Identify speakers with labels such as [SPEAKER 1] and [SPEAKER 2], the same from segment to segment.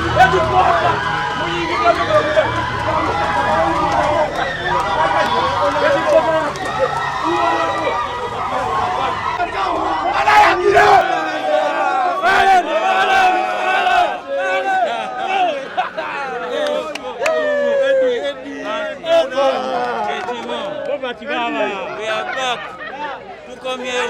[SPEAKER 1] We are back to come here.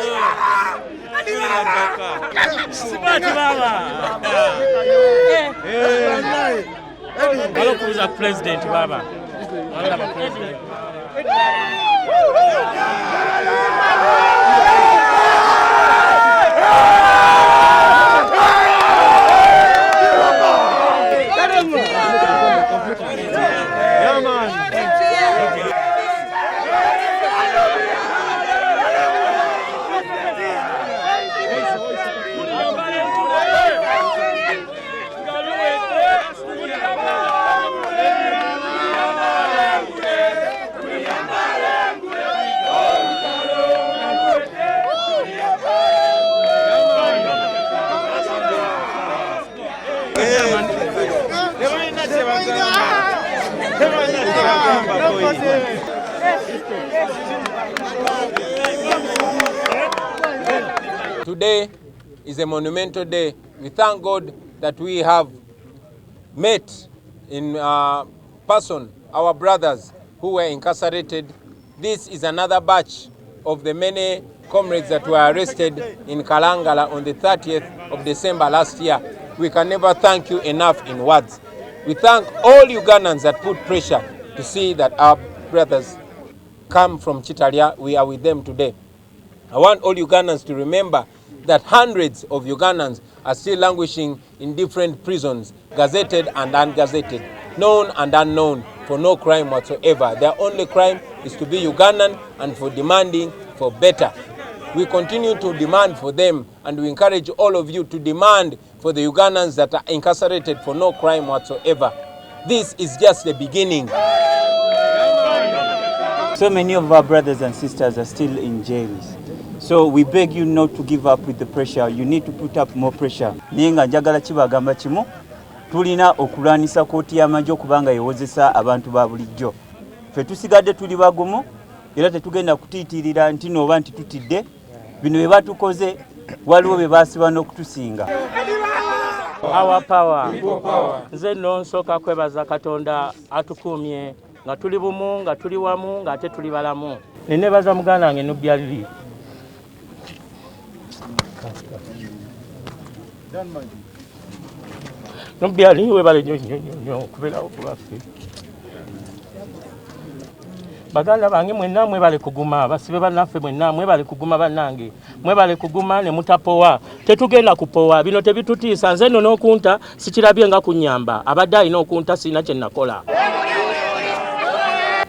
[SPEAKER 1] Balokuza president baba.
[SPEAKER 2] Today is a monumental day. We thank God that we have met in person our brothers who were incarcerated. This is another batch of the many comrades that were arrested in Kalangala on the 30th of December last year. We can never thank you enough in words. We thank all Ugandans that put pressure to see that our brothers come from Chitalia. We are with them today. I want all Ugandans to remember that hundreds of Ugandans are still languishing in different prisons, gazetted and ungazetted, known and unknown, for no crime whatsoever. Their only crime is to be Ugandan and for demanding for better. We continue to demand for them, and we encourage all of you to demand for the Ugandans that are incarcerated for no crime whatsoever. This is just the beginning.
[SPEAKER 3] So many of our brothers and sisters are still in jails. So we beg you not to give up with the pressure. You need to put up more pressure. Nienga njagala kibagamba kimu tulina okulwanisa kooti y'amagye okubanga yewozesa abantu ba bulijjo. Ffe tusigadde tuli bagumu era tetugenda kutiitirira nti noba nti tutidde. Bino bye batukoze waliwo bye baasiba n'okutusinga.
[SPEAKER 1] Our power. Nze nno nsooka kwebaza Katonda atukuumye nga tuli bumu, nga tuli wamu, nga ate tuli balamu. Nenebaza muganda wange Nubian. Nubian webale nnyo kubeerawo ku lwaffe. Baganda bange mwenna mwebale kuguma, basibe bannaffe mwenna mwebale kuguma bannange. Mwebale kuguma ne mutapowa. Tetugenda kupowa, bino tebitutiisa. Nze nno n'okunta sikirabye nga kunyamba. Abadde alina okunta sirina kye nakola.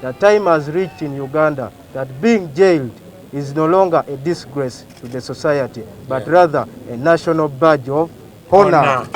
[SPEAKER 4] The time has reached in Uganda that being jailed is no longer a disgrace to the society, but rather a national badge of honor.